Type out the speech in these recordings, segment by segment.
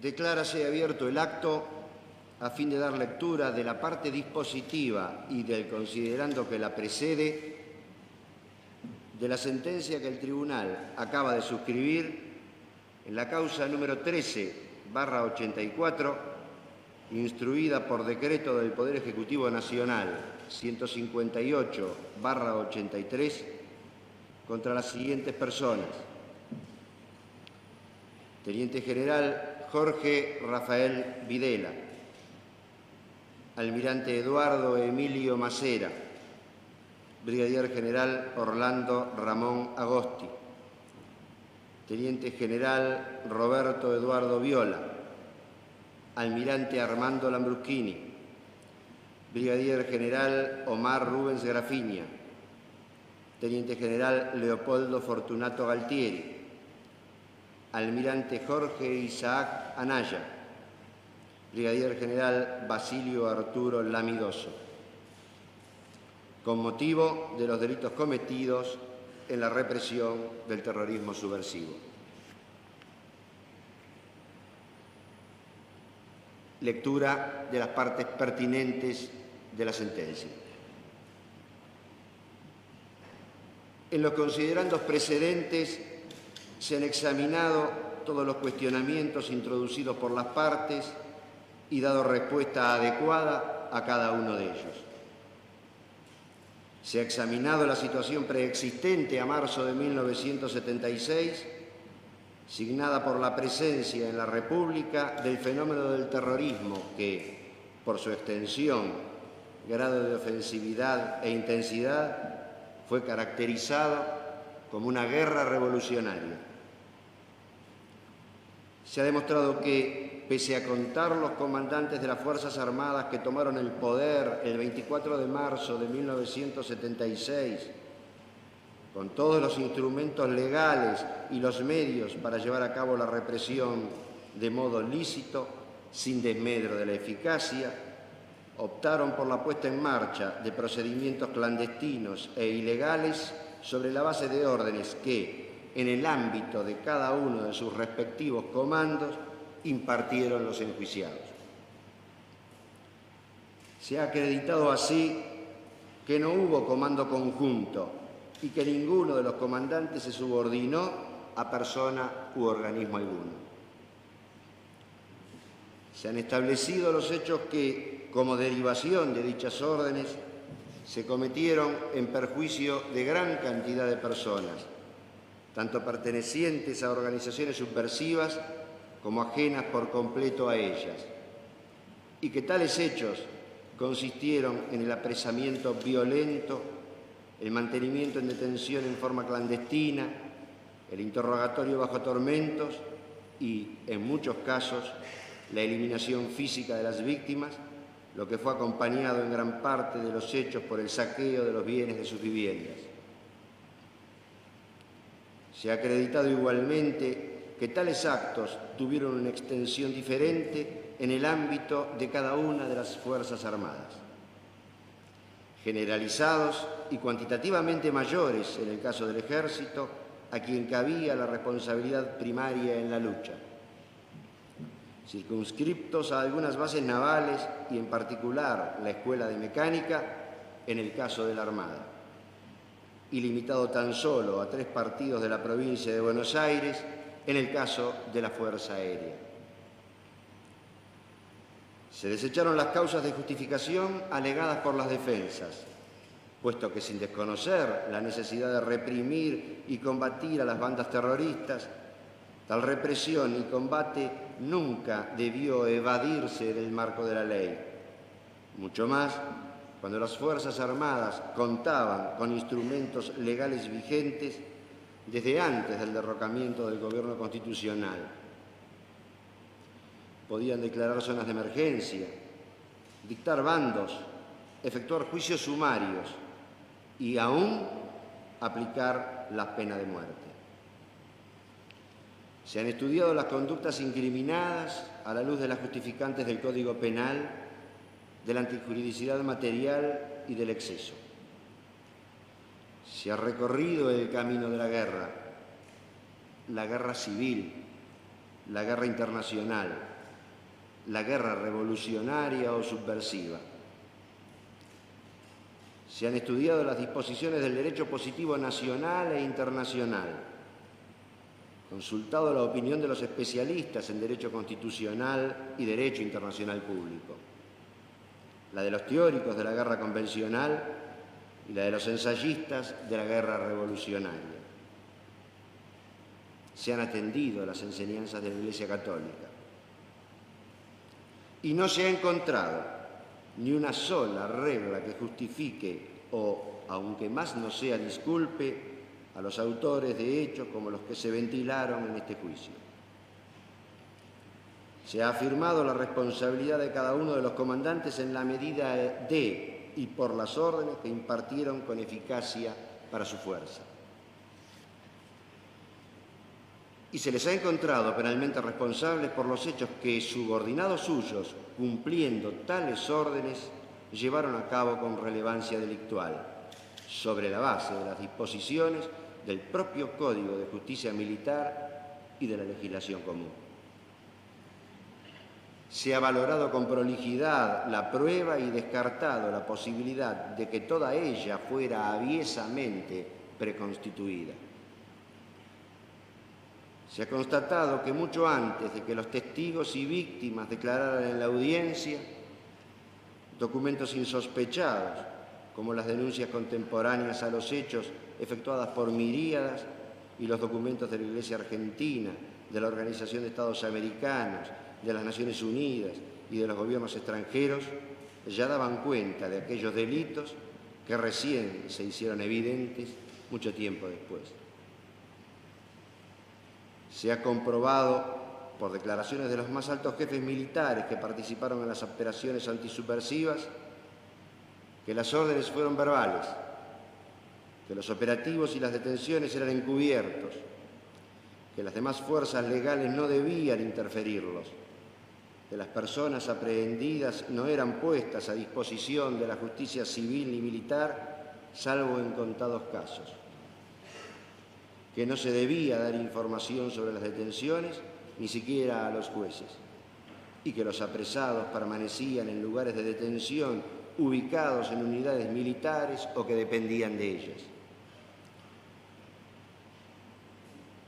Declárase abierto el acto a fin de dar lectura de la parte dispositiva y del considerando que la precede de la sentencia que el Tribunal acaba de suscribir en la causa número 13/84, instruida por decreto del Poder Ejecutivo Nacional 158/83, contra las siguientes personas: Teniente General Jorge Rafael Videla, Almirante Eduardo Emilio Macera, Brigadier General Orlando Ramón Agosti, Teniente General Roberto Eduardo Viola, Almirante Armando Lambruschini, Brigadier General Omar Rubens Grafiña, Teniente General Leopoldo Fortunato Galtieri, Almirante Jorge Isaac Anaya, Brigadier General Basilio Arturo Lamidoso, con motivo de los delitos cometidos en la represión del terrorismo subversivo. Lectura de las partes pertinentes de la sentencia. En los considerandos precedentes se han examinado todos los cuestionamientos introducidos por las partes y dado respuesta adecuada a cada uno de ellos. Se ha examinado la situación preexistente a marzo de 1976, signada por la presencia en la República del fenómeno del terrorismo que, por su extensión, grado de ofensividad e intensidad, fue caracterizado como una guerra revolucionaria. Se ha demostrado que, pese a contar los comandantes de las Fuerzas Armadas que tomaron el poder el 24 de marzo de 1976, con todos los instrumentos legales y los medios para llevar a cabo la represión de modo lícito, sin desmedro de la eficacia, optaron por la puesta en marcha de procedimientos clandestinos e ilegales sobre la base de órdenes que, en el ámbito de cada uno de sus respectivos comandos, impartieron los enjuiciados. Se ha acreditado así que no hubo comando conjunto y que ninguno de los comandantes se subordinó a persona u organismo alguno. Se han establecido los hechos que, como derivación de dichas órdenes, se cometieron en perjuicio de gran cantidad de personas, tanto pertenecientes a organizaciones subversivas como ajenas por completo a ellas, y que tales hechos consistieron en el apresamiento violento, el mantenimiento en detención en forma clandestina, el interrogatorio bajo tormentos y, en muchos casos, la eliminación física de las víctimas, lo que fue acompañado en gran parte de los hechos por el saqueo de los bienes de sus viviendas. Se ha acreditado igualmente que tales actos tuvieron una extensión diferente en el ámbito de cada una de las Fuerzas Armadas, generalizados y cuantitativamente mayores en el caso del Ejército, a quien cabía la responsabilidad primaria en la lucha, circunscriptos a algunas bases navales y en particular la Escuela de Mecánica en el caso de la Armada, y limitado tan solo a 3 partidos de la provincia de Buenos Aires en el caso de la Fuerza Aérea. Se desecharon las causas de justificación alegadas por las defensas, puesto que, sin desconocer la necesidad de reprimir y combatir a las bandas terroristas, tal represión y combate nunca debió evadirse del marco de la ley, mucho más cuando las Fuerzas Armadas contaban con instrumentos legales vigentes desde antes del derrocamiento del gobierno constitucional. Podían declarar zonas de emergencia, dictar bandos, efectuar juicios sumarios y aún aplicar la pena de muerte. Se han estudiado las conductas incriminadas a la luz de las justificantes del Código Penal, de la antijuridicidad material y del exceso. Se ha recorrido el camino de la guerra civil, la guerra internacional, la guerra revolucionaria o subversiva. Se han estudiado las disposiciones del derecho positivo nacional e internacional, consultado la opinión de los especialistas en derecho constitucional y derecho internacional público, la de los teóricos de la guerra convencional y la de los ensayistas de la guerra revolucionaria. Se han atendido a las enseñanzas de la Iglesia Católica y no se ha encontrado ni una sola regla que justifique o, aunque más no sea, disculpe a los autores de hechos como los que se ventilaron en este juicio. Se ha afirmado la responsabilidad de cada uno de los comandantes en la medida de y por las órdenes que impartieron con eficacia para su fuerza. Y se les ha encontrado penalmente responsables por los hechos que subordinados suyos, cumpliendo tales órdenes, llevaron a cabo con relevancia delictual, sobre la base de las disposiciones del propio Código de Justicia Militar y de la legislación común. Se ha valorado con prolijidad la prueba y descartado la posibilidad de que toda ella fuera aviesamente preconstituida. Se ha constatado que mucho antes de que los testigos y víctimas declararan en la audiencia, documentos insospechados, como las denuncias contemporáneas a los hechos efectuadas por miríadas y los documentos de la Iglesia Argentina, de la Organización de Estados Americanos, de las Naciones Unidas y de los gobiernos extranjeros, ya daban cuenta de aquellos delitos que recién se hicieron evidentes mucho tiempo después. Se ha comprobado por declaraciones de los más altos jefes militares que participaron en las operaciones antisubversivas que las órdenes fueron verbales, que los operativos y las detenciones eran encubiertos, que las demás fuerzas legales no debían interferirlos, que las personas aprehendidas no eran puestas a disposición de la justicia civil ni militar, salvo en contados casos, que no se debía dar información sobre las detenciones, ni siquiera a los jueces, y que los apresados permanecían en lugares de detención ubicados en unidades militares o que dependían de ellas.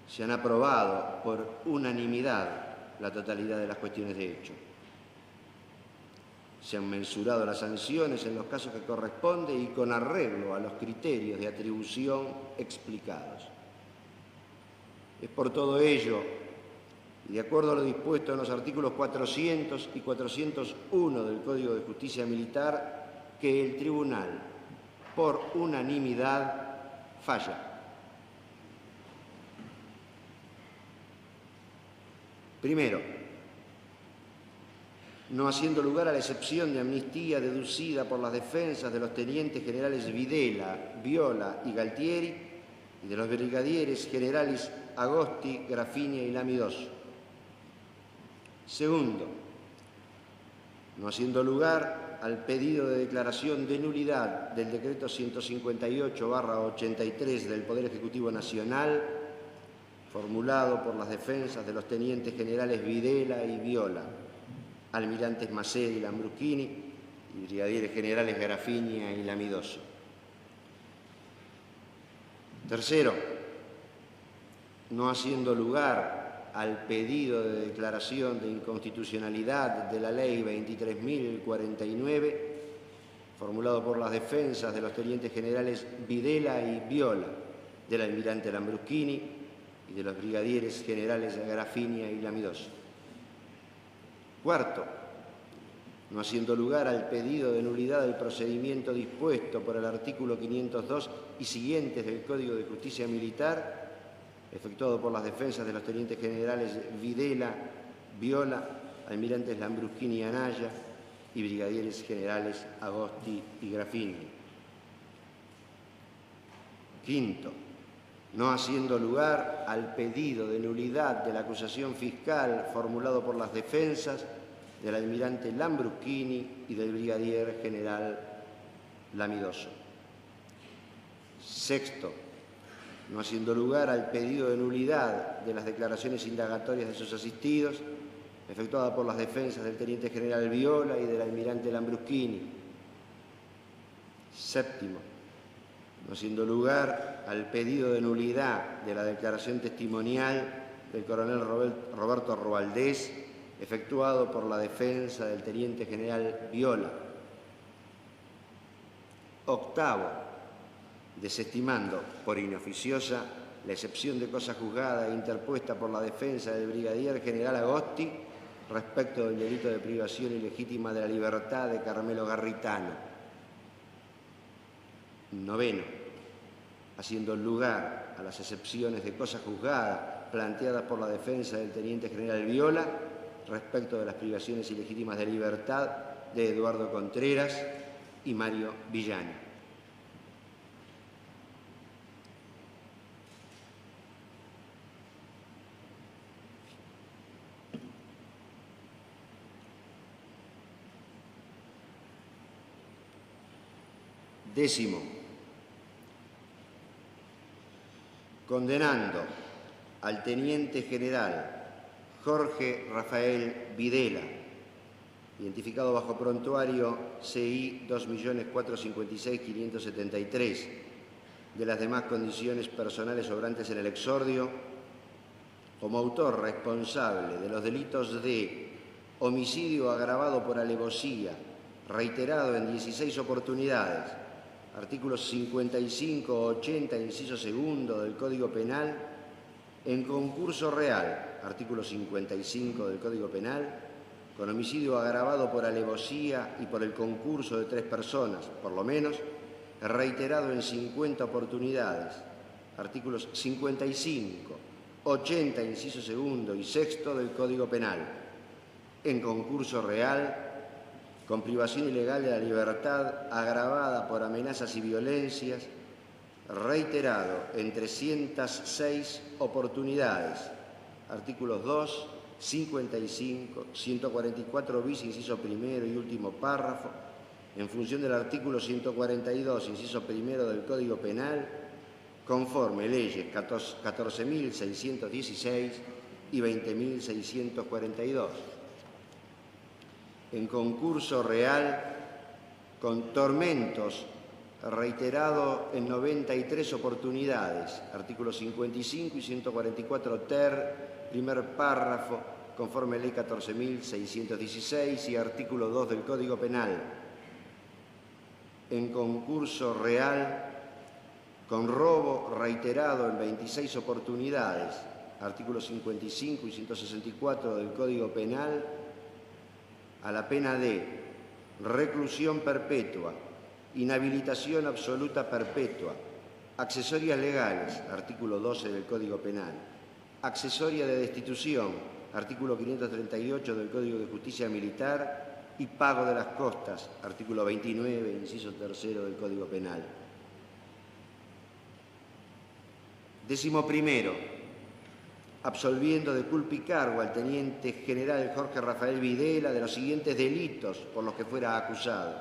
Se han aprobado por unanimidad la totalidad de las cuestiones de hecho. Se han mensurado las sanciones en los casos que corresponde y con arreglo a los criterios de atribución explicados. Es por todo ello, y de acuerdo a lo dispuesto en los artículos 400 y 401 del Código de Justicia Militar, que el Tribunal, por unanimidad, falla. Primero, no haciendo lugar a la excepción de amnistía deducida por las defensas de los tenientes generales Videla, Viola y Galtieri y de los brigadieres generales Agosti, Grafinia y Lamidoso. Segundo, no haciendo lugar al pedido de declaración de nulidad del decreto 158/83 del Poder Ejecutivo Nacional, formulado por las defensas de los tenientes generales Videla y Viola, almirantes Macedi y Lambruschini y brigadieres generales Grafinia y Lamidoso. Tercero, no haciendo lugar al pedido de declaración de inconstitucionalidad de la Ley 23.049, formulado por las defensas de los tenientes generales Videla y Viola, del almirante Lambruschini y de los brigadieres generales Grafinia y Lamidoso. Cuarto, no haciendo lugar al pedido de nulidad del procedimiento dispuesto por el artículo 502 y siguientes del Código de Justicia Militar, efectuado por las defensas de los tenientes generales Videla, Viola, almirantes Lambruschini y Anaya y brigadieres generales Agosti y Grafinia. Quinto, no haciendo lugar al pedido de nulidad de la acusación fiscal formulado por las defensas del almirante Lambruschini y del brigadier general Lamidoso. Sexto, no haciendo lugar al pedido de nulidad de las declaraciones indagatorias de sus asistidos efectuada por las defensas del teniente general Viola y del almirante Lambruschini. Séptimo, no siendo lugar al pedido de nulidad de la declaración testimonial del coronel Roberto Roaldés, efectuado por la defensa del teniente general Viola. Octavo, desestimando por inoficiosa la excepción de cosa juzgada e interpuesta por la defensa del brigadier general Agosti respecto del delito de privación ilegítima de la libertad de Carmelo Garritano. Noveno, haciendo lugar a las excepciones de cosa juzgada planteadas por la defensa del teniente general Viola respecto de las privaciones ilegítimas de libertad de Eduardo Contreras y Mario Villani. Décimo, condenando al teniente general Jorge Rafael Videla, identificado bajo prontuario CI 2.456.573, de las demás condiciones personales sobrantes en el exordio, como autor responsable de los delitos de homicidio agravado por alevosía, reiterado en 16 oportunidades, artículos 55, 80, inciso segundo del Código Penal, en concurso real, artículo 55 del Código Penal, con homicidio agravado por alevosía y por el concurso de 3 personas, por lo menos, reiterado en 50 oportunidades, artículos 55, 80, inciso segundo y sexto del Código Penal, en concurso real, con privación ilegal de la libertad agravada por amenazas y violencias, reiterado en 306 oportunidades, artículos 2, 55, 144 bis, inciso primero y último párrafo, en función del artículo 142, inciso primero del Código Penal, conforme leyes 14.616 y 20.642. En concurso real, con tormentos, reiterado en 93 oportunidades, artículos 55 y 144 ter, primer párrafo, conforme ley 14.616 y artículo 2 del Código Penal. En concurso real, con robo reiterado en 26 oportunidades, artículos 55 y 164 del Código Penal, a la pena de reclusión perpetua, inhabilitación absoluta perpetua, accesorias legales, artículo 12 del Código Penal, accesoria de destitución, artículo 538 del Código de Justicia Militar, y pago de las costas, artículo 29, inciso tercero del Código Penal. Décimo primero, absolviendo de culpa y cargo al teniente general Jorge Rafael Videla de los siguientes delitos por los que fuera acusado: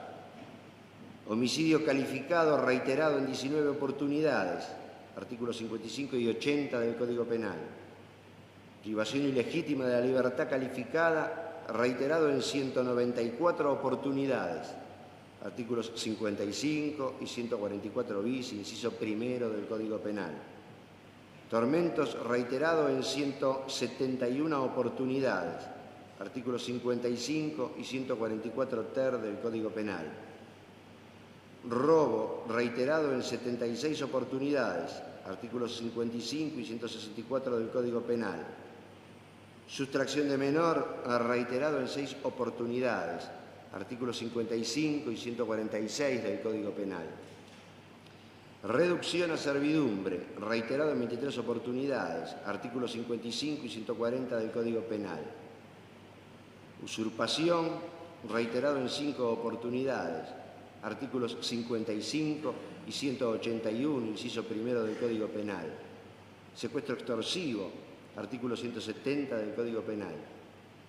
homicidio calificado reiterado en 19 oportunidades, artículos 55 y 80 del Código Penal; privación ilegítima de la libertad calificada reiterado en 194 oportunidades, artículos 55 y 144 bis, inciso primero del Código Penal; tormentos reiterado en 171 oportunidades, artículos 55 y 144 ter del Código Penal; robo reiterado en 76 oportunidades, artículos 55 y 164 del Código Penal; sustracción de menor reiterado en 6 oportunidades, artículos 55 y 146 del Código Penal; reducción a servidumbre reiterado en 23 oportunidades, artículos 55 y 140 del Código Penal; usurpación reiterado en 5 oportunidades, artículos 55 y 181, inciso primero del Código Penal; secuestro extorsivo, artículo 170 del Código Penal;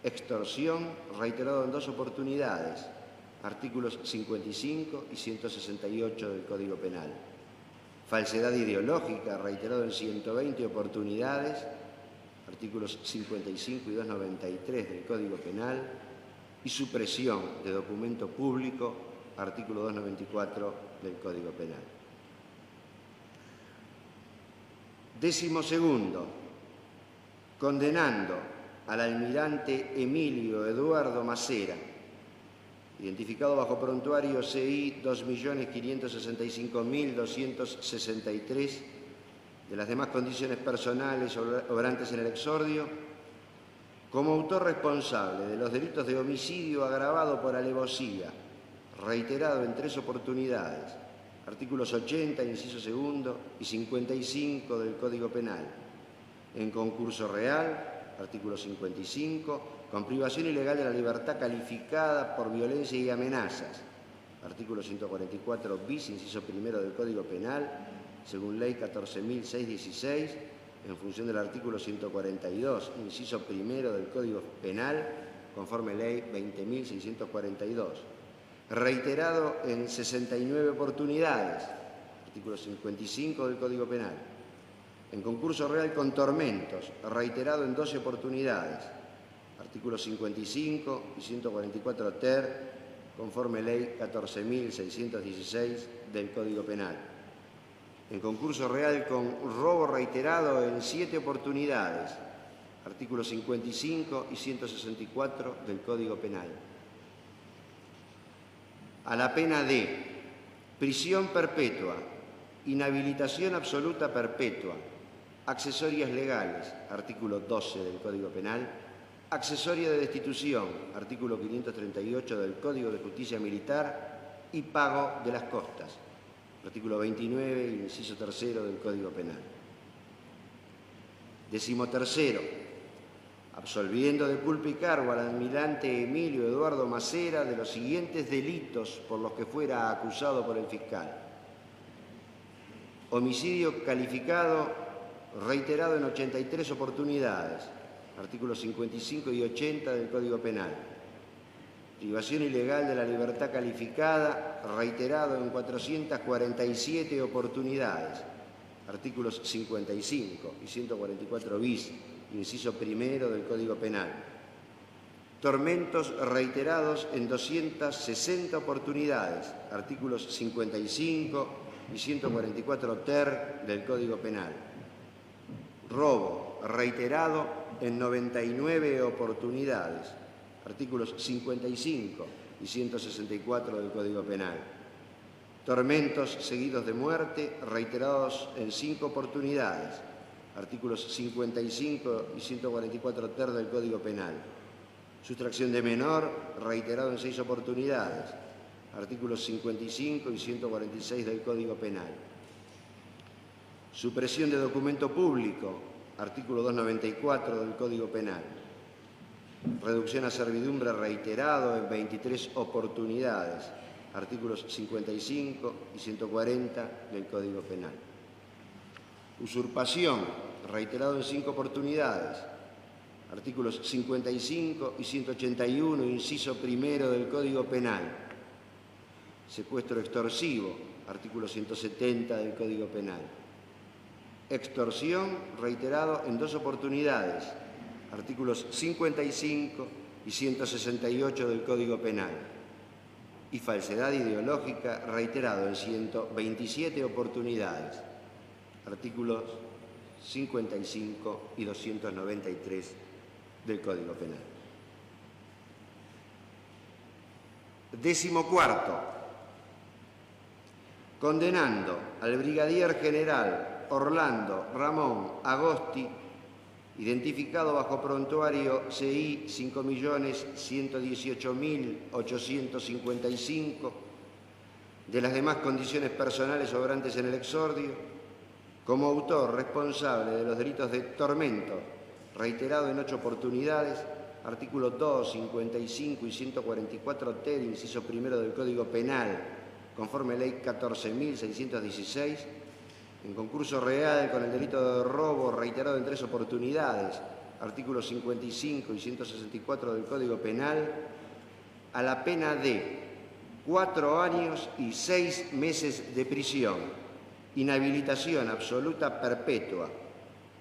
extorsión reiterado en 2 oportunidades, artículos 55 y 168 del Código Penal; falsedad ideológica reiterado en 120 oportunidades, artículos 55 y 293 del Código Penal, y supresión de documento público, artículo 294 del Código Penal. 12º, condenando al almirante Emilio Eduardo Macera, identificado bajo prontuario CI 2.565.263, de las demás condiciones personales obrantes en el exordio, como autor responsable de los delitos de homicidio agravado por alevosía, reiterado en 3 oportunidades, artículos 80, inciso segundo, y 55 del Código Penal, en concurso real, artículo 55, con privación ilegal de la libertad calificada por violencia y amenazas, artículo 144 bis, inciso primero del Código Penal, según ley 14.616, en función del artículo 142, inciso primero del Código Penal, conforme ley 20.642. Reiterado en 69 oportunidades, artículo 55 del Código Penal. En concurso real con tormentos, reiterado en 12 oportunidades, artículos 55 y 144 ter, conforme ley 14.616 del Código Penal. En concurso real con robo reiterado en 7 oportunidades, artículos 55 y 164 del Código Penal. A la pena de prisión perpetua, inhabilitación absoluta perpetua, accesorias legales, artículo 12 del Código Penal, accesoria de destitución, artículo 538 del Código de Justicia Militar, y pago de las costas, artículo 29, inciso tercero del Código Penal. 13º, absolviendo de culpa y cargo al almirante Emilio Eduardo Macera de los siguientes delitos por los que fuera acusado por el fiscal: homicidio calificado reiterado en 83 oportunidades, artículos 55 y 80 del Código Penal; privación ilegal de la libertad calificada reiterado en 447 oportunidades, artículos 55 y 144 bis, inciso primero del Código Penal; tormentos reiterados en 260 oportunidades, artículos 55 y 144 ter del Código Penal; robo reiterado en 99 oportunidades, artículos 55 y 164 del Código Penal; tormentos seguidos de muerte reiterados en 5 oportunidades, artículos 55 y 144 ter del Código Penal; sustracción de menor reiterado en 6 oportunidades, artículos 55 y 146 del Código Penal; supresión de documento público, artículo 294 del Código Penal; reducción a servidumbre reiterado en 23 oportunidades, artículos 55 y 140 del Código Penal; usurpación reiterado en 5 oportunidades, artículos 55 y 181, inciso primero del Código Penal; secuestro extorsivo, artículo 170 del Código Penal; extorsión reiterado en 2 oportunidades, artículos 55 y 168 del Código Penal; y falsedad ideológica reiterado en 127 oportunidades, artículos 55 y 293 del Código Penal. 14º, condenando al brigadier general Orlando Ramón Agosti, identificado bajo prontuario CI 5.118.855, de las demás condiciones personales obrantes en el exordio, como autor responsable de los delitos de tormento, reiterado en 8 oportunidades, artículos 2, 55 y 144 ter, inciso primero del Código Penal, conforme ley 14.616, en concurso real con el delito de robo reiterado en 3 oportunidades, artículos 55 y 164 del Código Penal, a la pena de 4 años y 6 meses de prisión, inhabilitación absoluta perpetua,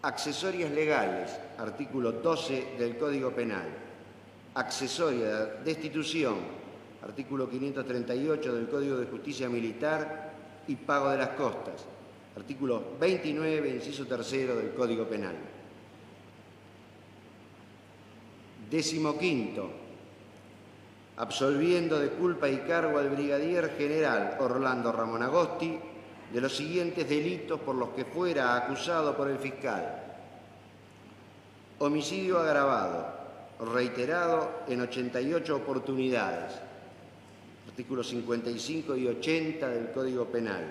Accesorias legales, artículo 12 del Código Penal. Accesoria de destitución, artículo 538 del Código de Justicia Militar y pago de las costas, artículo 29, inciso 3 del Código Penal. 15º, absolviendo de culpa y cargo al brigadier general Orlando Ramón Agosti de los siguientes delitos por los que fuera acusado por el fiscal: homicidio agravado, reiterado en 88 oportunidades, artículos 55 y 80 del Código Penal;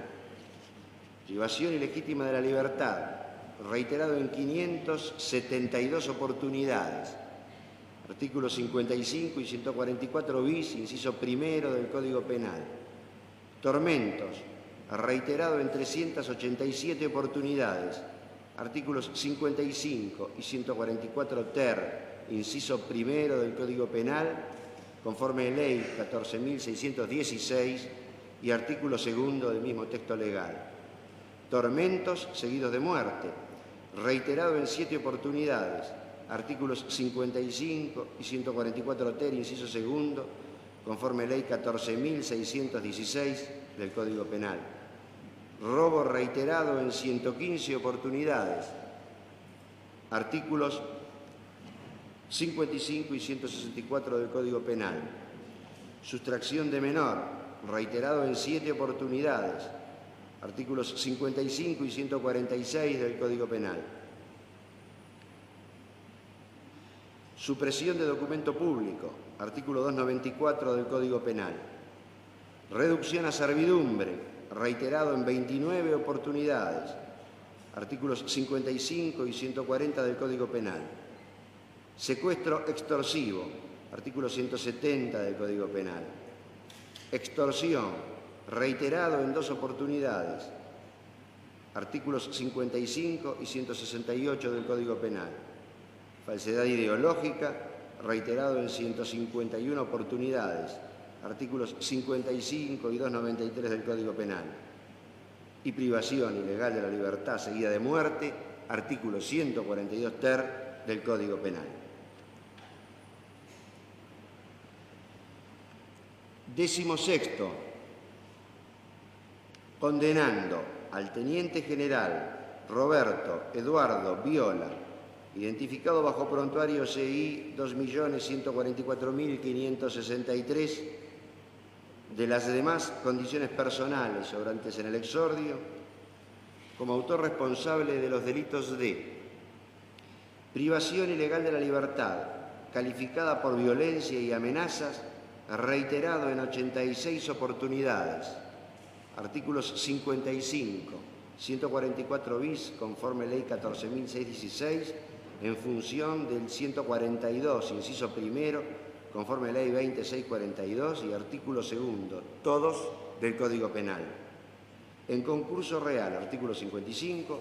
privación ilegítima de la libertad, reiterado en 572 oportunidades, artículos 55 y 144 bis, inciso primero del Código Penal; tormentos, reiterado en 387 oportunidades, artículos 55 y 144 ter, inciso primero del Código Penal, conforme ley 14.616 y artículo segundo del mismo texto legal; tormentos seguidos de muerte, reiterado en 7 oportunidades, artículos 55 y 144 ter, inciso segundo, conforme ley 14.616 del Código Penal; robo reiterado en 115 oportunidades, artículos 55 y 164 del Código Penal; sustracción de menor, reiterado en 7 oportunidades, artículos 55 y 146 del Código Penal; supresión de documento público, artículo 294 del Código Penal; reducción a servidumbre, reiterado en 29 oportunidades, artículos 55 y 140 del Código Penal; secuestro extorsivo, artículo 170 del Código Penal; extorsión, reiterado en 2 oportunidades, artículos 55 y 168 del Código Penal; falsedad ideológica, reiterado en 151 oportunidades, artículos 55 y 293 del Código Penal; y privación ilegal de la libertad seguida de muerte, artículo 142 ter del Código Penal. 16º, condenando al teniente general Roberto Eduardo Viola, identificado bajo prontuario CI 2.144.563, de las demás condiciones personales sobrantes en el exordio, como autor responsable de los delitos de privación ilegal de la libertad, calificada por violencia y amenazas, reiterado en 86 oportunidades, artículos 55, 144 bis, conforme ley 14.616, en función del 142, inciso primero, conforme ley 2642 y artículo segundo, todos del Código Penal. En concurso real, artículo 55,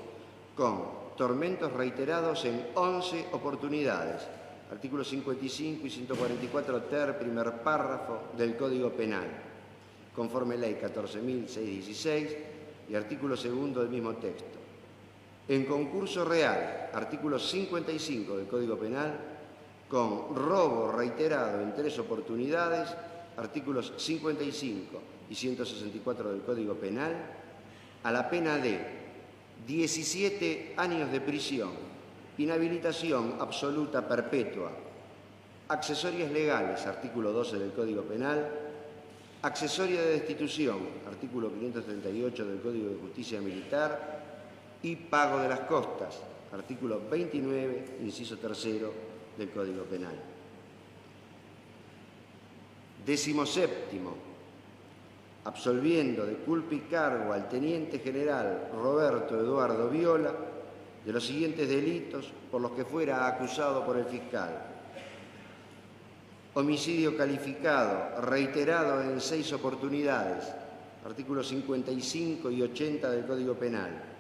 con tormentos reiterados en 11 oportunidades, artículos 55 y 144 ter, primer párrafo del Código Penal, conforme ley 14.616 y artículo segundo del mismo texto. En concurso real, artículo 55 del Código Penal, con robo reiterado en 3 oportunidades, artículos 55 y 164 del Código Penal, a la pena de 17 años de prisión, inhabilitación absoluta perpetua, accesorias legales, artículo 12 del Código Penal, accesoria de destitución, artículo 538 del Código de Justicia Militar, y pago de las costas, artículo 29, inciso tercero del Código Penal. 17º, absolviendo de culpa y cargo al teniente general Roberto Eduardo Viola de los siguientes delitos por los que fuera acusado por el fiscal: homicidio calificado, reiterado en 6 oportunidades, artículos 55 y 80 del Código Penal;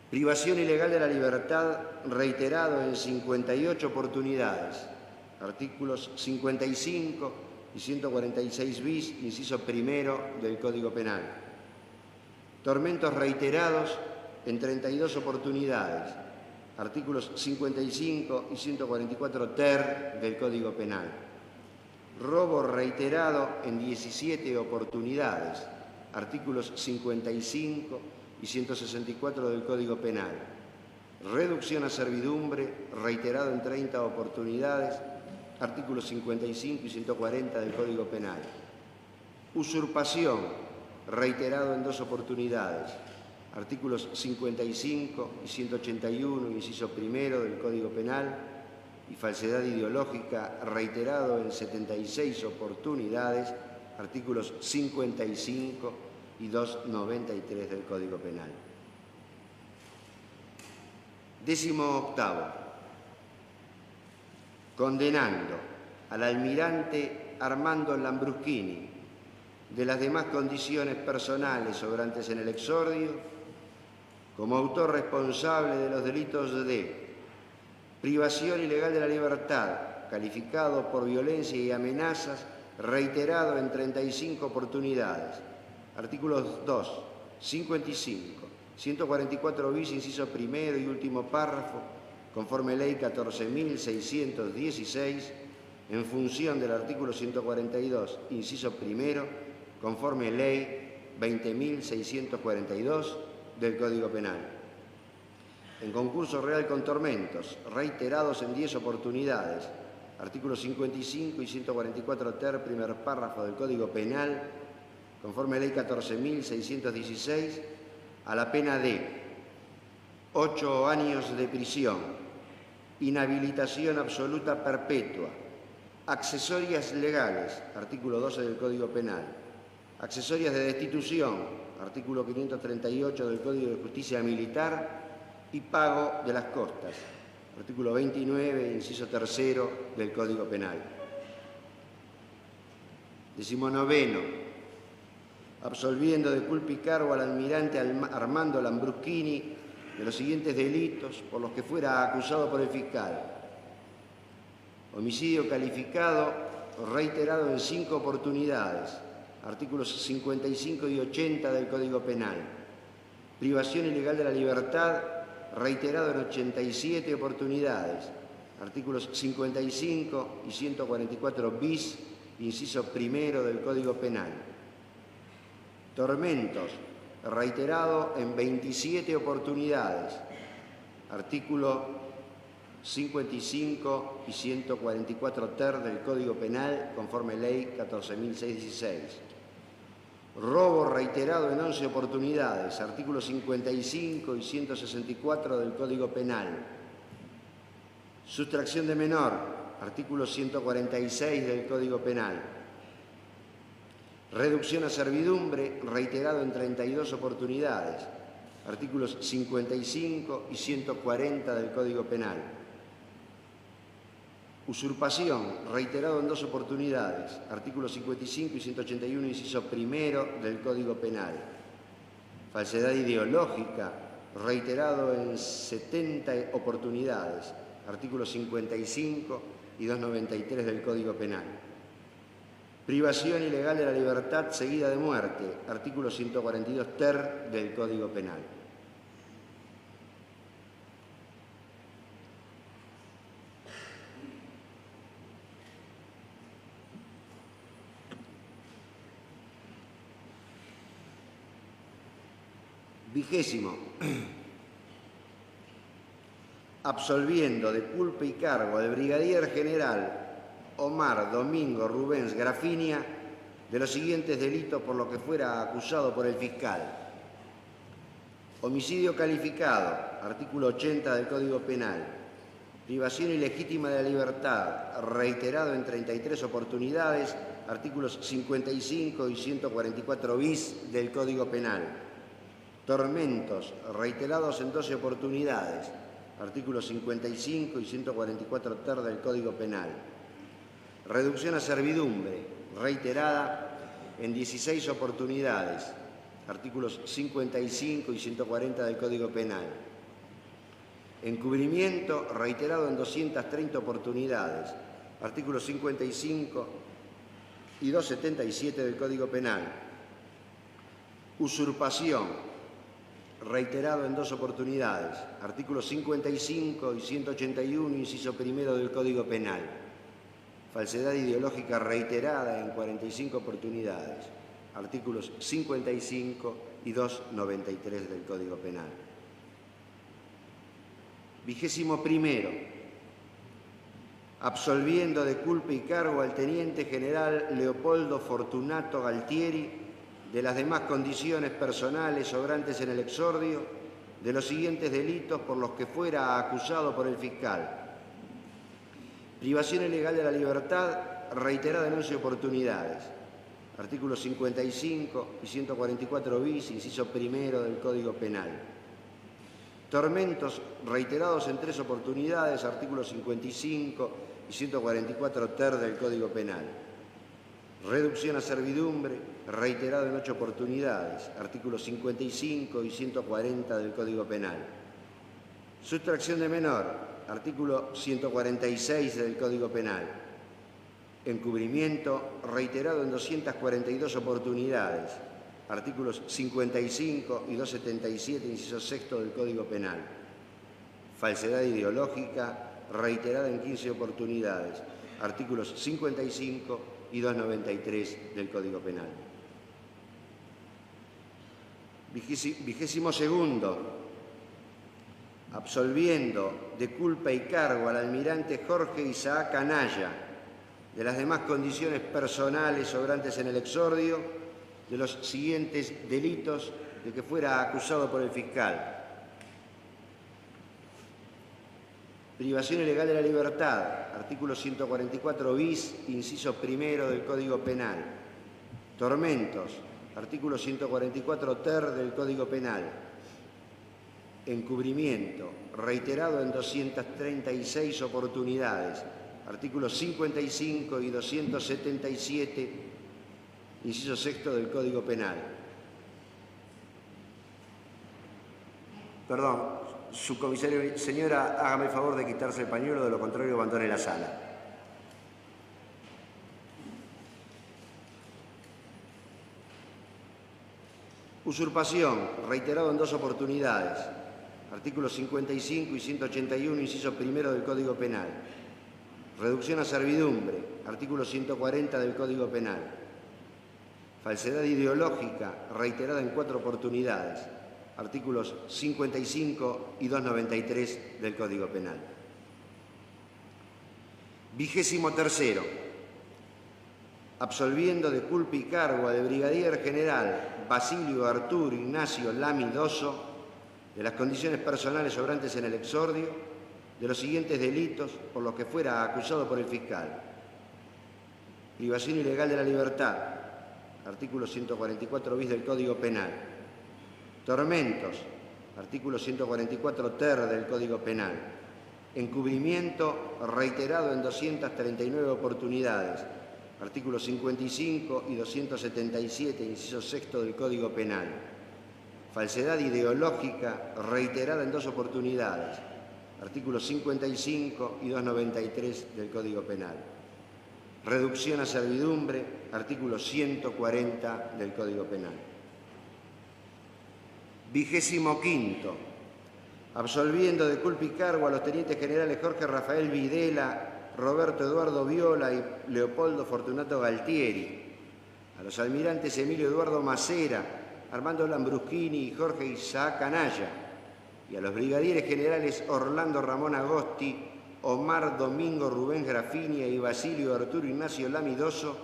privación ilegal de la libertad, reiterado en 58 oportunidades, artículos 55 y 146 bis, inciso primero del Código Penal; tormentos reiterados en 32 oportunidades, artículos 55 y 144 ter del Código Penal. Robo reiterado en 17 oportunidades, artículos 55 y 164 del Código Penal. Reducción a servidumbre reiterado en 30 oportunidades, artículos 55 y 140 del Código Penal. Usurpación reiterado en 2 oportunidades, artículos 55 y 181, inciso primero del Código Penal, y falsedad ideológica reiterado en 76 oportunidades, artículos 55 y 293 del Código Penal. 18º. Condenando al almirante Armando Lambruschini de las demás condiciones personales obrantes en el exordio, como autor responsable de los delitos de privación ilegal de la libertad, calificado por violencia y amenazas, reiterado en 35 oportunidades, artículos 2, 55, 144 bis, inciso primero y último párrafo, conforme ley 14.616, en función del artículo 142, inciso primero, conforme ley 20.642 del Código Penal. En concurso real con tormentos, reiterados en 10 oportunidades, artículos 55 y 144 ter, primer párrafo del Código Penal, conforme ley 14.616, a la pena de 8 años de prisión, inhabilitación absoluta perpetua, accesorias legales, artículo 12 del Código Penal, accesorias de destitución, artículo 538 del Código de Justicia Militar, y pago de las costas, artículo 29, inciso tercero del Código Penal. 19. Absolviendo de culpa y cargo al almirante Armando Lambruschini de los siguientes delitos por los que fuera acusado por el fiscal: homicidio calificado reiterado en 5 oportunidades, artículos 55 y 80 del Código Penal; privación ilegal de la libertad reiterado en 87 oportunidades, artículos 55 y 144 bis, inciso primero del Código Penal; tormentos reiterado en 27 oportunidades, artículo 55 y 144 ter del Código Penal, conforme ley 14.616. Robo reiterado en 11 oportunidades, artículos 55 y 164 del Código Penal. Sustracción de menor, artículo 146 del Código Penal. Reducción a servidumbre reiterado en 32 oportunidades, artículos 55 y 140 del Código Penal. Usurpación reiterado en 2 oportunidades, artículos 55 y 181, inciso primero del Código Penal. Falsedad ideológica reiterado en 70 oportunidades, artículos 55 y 293 del Código Penal. Privación ilegal de la libertad seguida de muerte, artículo 142 ter del Código Penal. Vigésimo. Absolviendo de culpa y cargo al brigadier general Omar Domingo Rubens Grafinia de los siguientes delitos por los que fuera acusado por el fiscal: homicidio calificado, artículo 80 del Código Penal; privación ilegítima de la libertad, reiterado en 33 oportunidades, artículos 55 y 144 bis del Código Penal; tormentos, reiterados en 12 oportunidades, artículos 55 y 144 ter del Código Penal; reducción a servidumbre, reiterada en 16 oportunidades, artículos 55 y 140 del Código Penal; encubrimiento, reiterado en 230 oportunidades, artículos 55 y 277 del Código Penal; usurpación, reiterado en 2 oportunidades, artículos 55 y 181, inciso primero del Código Penal. Falsedad ideológica reiterada en 45 oportunidades, artículos 55 y 293 del Código Penal. 21º, absolviendo de culpa y cargo al teniente general Leopoldo Fortunato Galtieri de las demás condiciones personales obrantes en el exordio, de los siguientes delitos por los que fuera acusado por el fiscal: privación ilegal de la libertad reiterada en 11 oportunidades, artículos 55 y 144 bis, inciso primero del Código Penal; tormentos reiterados en 3 oportunidades, artículos 55 y 144 ter del Código Penal; reducción a servidumbre reiterado en 8 oportunidades, artículos 55 y 140 del Código Penal; sustracción de menor, artículo 146 del Código Penal; encubrimiento reiterado en 242 oportunidades, artículos 55 y 277, inciso sexto del Código Penal; falsedad ideológica reiterada en 15 oportunidades, artículos 55 y 293 del Código Penal. 22º, absolviendo de culpa y cargo al almirante Jorge Isaac Anaya de las demás condiciones personales obrantes en el exordio, de los siguientes delitos de que fuera acusado por el fiscal: privación ilegal de la libertad, artículo 144 bis, inciso primero del Código Penal; tormentos, artículo 144 ter del Código Penal; encubrimiento reiterado en 236 oportunidades, artículos 55 y 277, inciso sexto del Código Penal. Perdón, subcomisario, señora, hágame el favor de quitarse el pañuelo, de lo contrario abandone la sala. Usurpación, reiterado en 2 oportunidades, artículos 55 y 181, inciso primero del Código Penal; reducción a servidumbre, artículo 140 del Código Penal; falsedad ideológica, reiterada en 4 oportunidades, artículos 55 y 293 del Código Penal. 23º, absolviendo de culpa y cargo al brigadier general Basilio Arturo Ignacio Lamy Dosso de las condiciones personales obrantes en el exordio, de los siguientes delitos por los que fuera acusado por el fiscal: privación ilegal de la libertad, artículo 144 bis del Código Penal; tormentos, artículo 144 ter del Código Penal; encubrimiento reiterado en 239 oportunidades, artículos 55 y 277, inciso sexto del Código Penal; falsedad ideológica reiterada en 2 oportunidades, artículos 55 y 293 del Código Penal; reducción a servidumbre, artículo 140 del Código Penal. 25º, absolviendo de culpa y cargo a los tenientes generales Jorge Rafael Videla, Roberto Eduardo Viola y Leopoldo Fortunato Galtieri, a los almirantes Emilio Eduardo Macera, Armando Lambruschini y Jorge Isaac Anaya, y a los brigadieres generales Orlando Ramón Agosti, Omar Domingo Rubén Grafinia y Basilio Arturo Ignacio Lamy Dosso,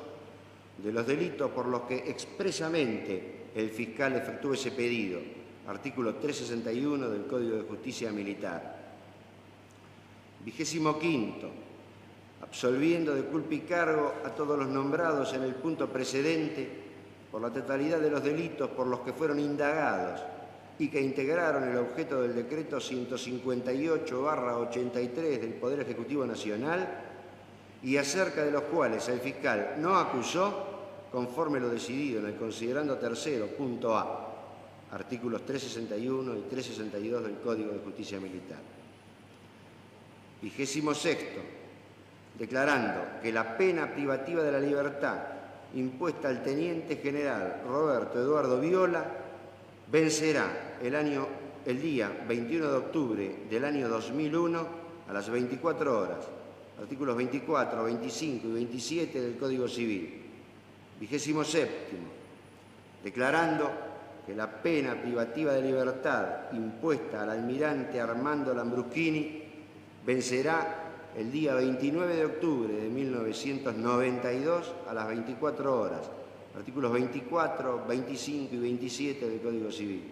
de los delitos por los que expresamente el fiscal efectuó ese pedido, artículo 361 del Código de Justicia Militar. 25º, absolviendo de culpa y cargo a todos los nombrados en el punto precedente por la totalidad de los delitos por los que fueron indagados y que integraron el objeto del decreto 158/83 del Poder Ejecutivo Nacional, y acerca de los cuales el fiscal no acusó conforme lo decidido en el considerando tercero, punto A, artículos 361 y 362 del Código de Justicia Militar. 26º, declarando que la pena privativa de la libertad impuesta al teniente general Roberto Eduardo Viola vencerá el día 21 de octubre del año 2001 a las 24 horas. Artículos 24, 25 y 27 del Código Civil. 27º. Declarando que la pena privativa de libertad impuesta al almirante Armando Lambruschini vencerá el día 29 de octubre de 1992 a las 24 horas. Artículos 24, 25 y 27 del Código Civil.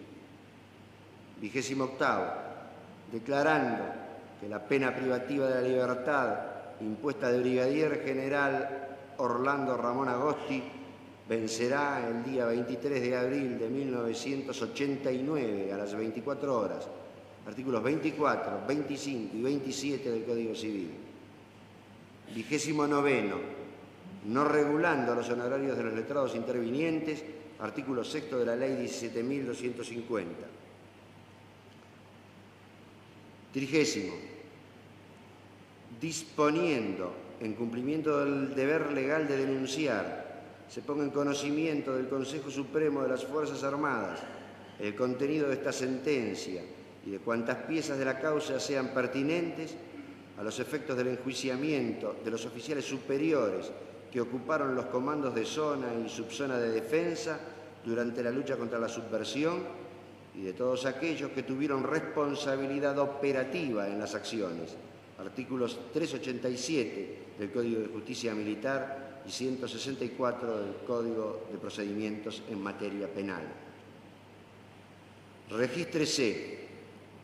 28º. Declarando que la pena privativa de la libertad impuesta de Brigadier General Orlando Ramón Agosti vencerá el día 23 de abril de 1989 a las 24 horas. Artículos 24, 25 y 27 del Código Civil. 29º. No regulando los honorarios de los letrados intervinientes, artículo 6º de la Ley 17.250. 30º. Disponiendo, en cumplimiento del deber legal de denunciar, se ponga en conocimiento del Consejo Supremo de las Fuerzas Armadas el contenido de esta sentencia y de cuantas piezas de la causa sean pertinentes a los efectos del enjuiciamiento de los oficiales superiores que ocuparon los comandos de zona y subzona de defensa durante la lucha contra la subversión y de todos aquellos que tuvieron responsabilidad operativa en las acciones. Artículos 387 del Código de Justicia Militar y 164 del Código de Procedimientos en materia penal. Regístrese,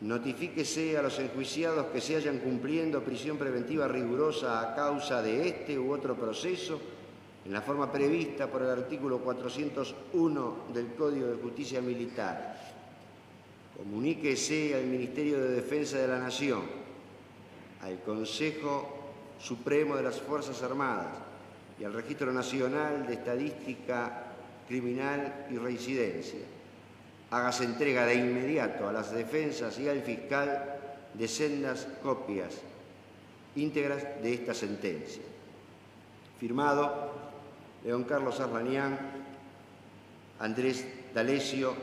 notifíquese a los enjuiciados que se hayan cumpliendo prisión preventiva rigurosa a causa de este u otro proceso en la forma prevista por el artículo 401 del Código de Justicia Militar. Comuníquese al Ministerio de Defensa de la Nación, al Consejo Supremo de las Fuerzas Armadas y al Registro Nacional de Estadística Criminal y Reincidencia. Hágase entrega de inmediato a las defensas y al fiscal de sendas copias íntegras de esta sentencia. Firmado León Carlos Arlanián, Andrés D'Alessio,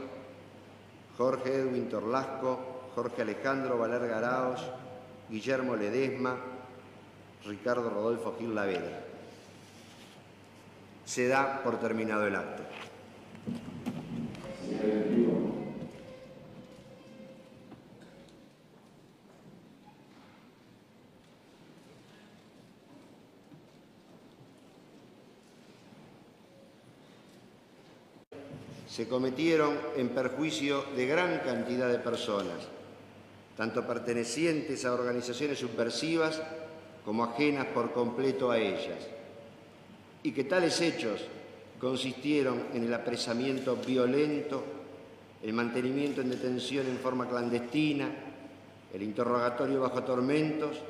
Jorge Edwin Torlasco, Jorge Alejandro Valerga Araos, Guillermo Ledesma, Ricardo Rodolfo Gil Laveda. Se da por terminado el acto. Se cometieron en perjuicio de gran cantidad de personas, tanto pertenecientes a organizaciones subversivas como ajenas por completo a ellas, y que tales hechos consistieron en el apresamiento violento, el mantenimiento en detención en forma clandestina, el interrogatorio bajo tormentos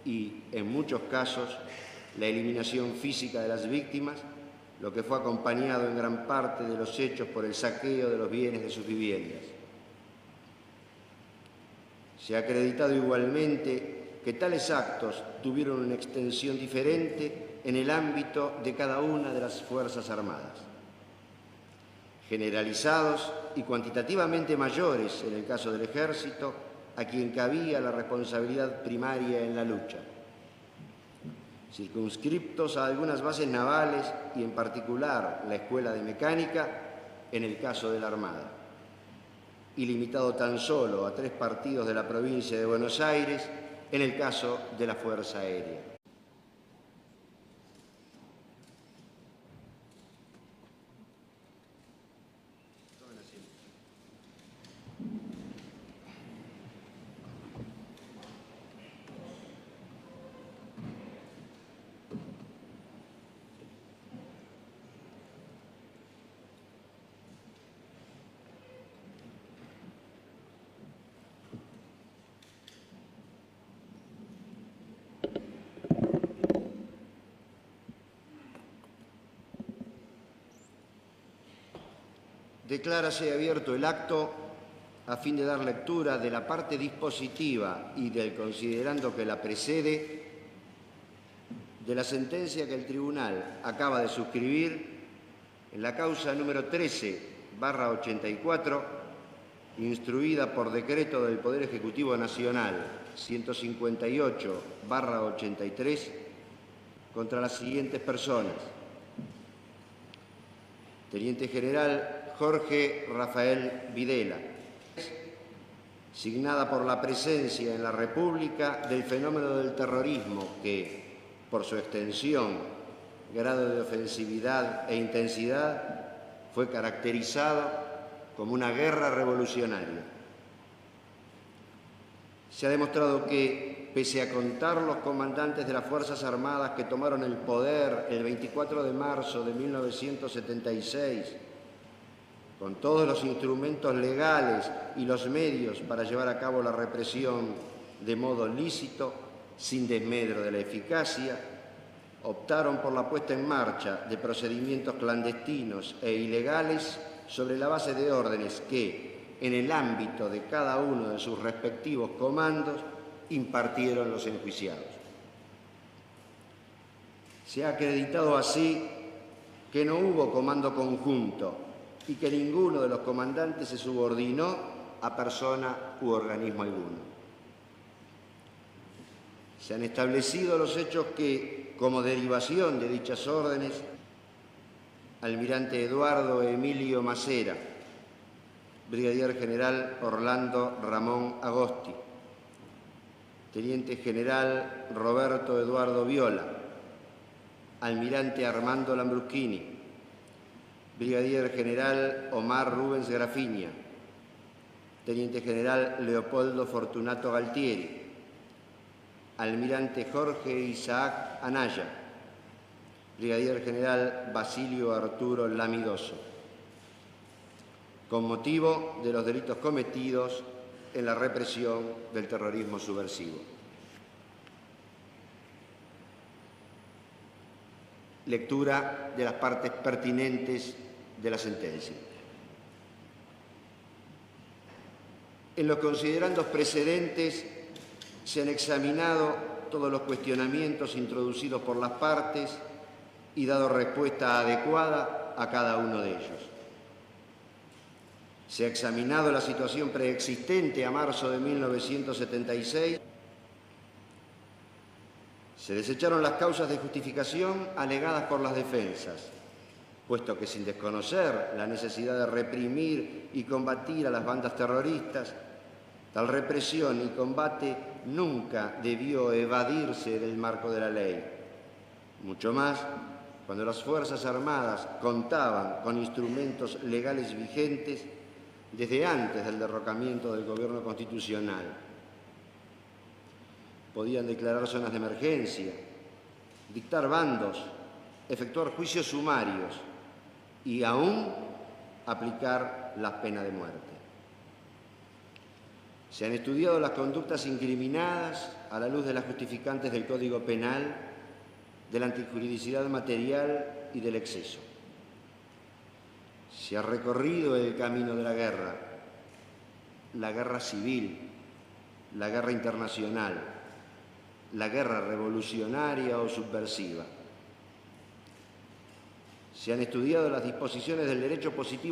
y, en muchos casos, la eliminación física de las víctimas, lo que fue acompañado en gran parte de los hechos por el saqueo de los bienes de sus viviendas. Se ha acreditado igualmente que tales actos tuvieron una extensión diferente en el ámbito de cada una de las Fuerzas Armadas, generalizados y cuantitativamente mayores en el caso del Ejército, a quien cabía la responsabilidad primaria en la lucha, circunscriptos a algunas bases navales y en particular la Escuela de Mecánica en el caso de la Armada, y limitado tan solo a 3 partidos de la provincia de Buenos Aires en el caso de la Fuerza Aérea. Declárase abierto el acto a fin de dar lectura de la parte dispositiva y del considerando que la precede de la sentencia que el Tribunal acaba de suscribir en la causa número 13/84 instruida por decreto del Poder Ejecutivo Nacional 158/83, contra las siguientes personas: Teniente General Jorge Rafael Videla, signada por la presencia en la República del fenómeno del terrorismo que, por su extensión, grado de ofensividad e intensidad, fue caracterizado como una guerra revolucionaria. Se ha demostrado que, pese a contar los comandantes de las Fuerzas Armadas que tomaron el poder el 24 de marzo de 1976, con todos los instrumentos legales y los medios para llevar a cabo la represión de modo lícito, sin desmedro de la eficacia, optaron por la puesta en marcha de procedimientos clandestinos e ilegales sobre la base de órdenes que, en el ámbito de cada uno de sus respectivos comandos, impartieron los enjuiciados. Se ha acreditado así que no hubo comando conjunto y que ninguno de los comandantes se subordinó a persona u organismo alguno. Se han establecido los hechos que, como derivación de dichas órdenes, Almirante Eduardo Emilio Macera, Brigadier General Orlando Ramón Agosti, Teniente General Roberto Eduardo Viola, Almirante Armando Lambruschini, Brigadier General Omar Rubens Grafiña, Teniente General Leopoldo Fortunato Galtieri, Almirante Jorge Isaac Anaya, Brigadier General Basilio Arturo Lamidoso, con motivo de los delitos cometidos en la represión del terrorismo subversivo. Lectura de las partes pertinentes de la sentencia. En los considerandos precedentes se han examinado todos los cuestionamientos introducidos por las partes y dado respuesta adecuada a cada uno de ellos. Se ha examinado la situación preexistente a marzo de 1976. Se desecharon las causas de justificación alegadas por las defensas, puesto que, sin desconocer la necesidad de reprimir y combatir a las bandas terroristas, tal represión y combate nunca debió evadirse del marco de la ley. Mucho más cuando las Fuerzas Armadas contaban con instrumentos legales vigentes desde antes del derrocamiento del gobierno constitucional. Podían declarar zonas de emergencia, dictar bandos, efectuar juicios sumarios y aún aplicar la pena de muerte. Se han estudiado las conductas incriminadas a la luz de las justificantes del Código Penal, de la antijuridicidad material y del exceso. Se ha recorrido el camino de la guerra civil, la guerra internacional, la guerra revolucionaria o subversiva. Se han estudiado las disposiciones del derecho positivo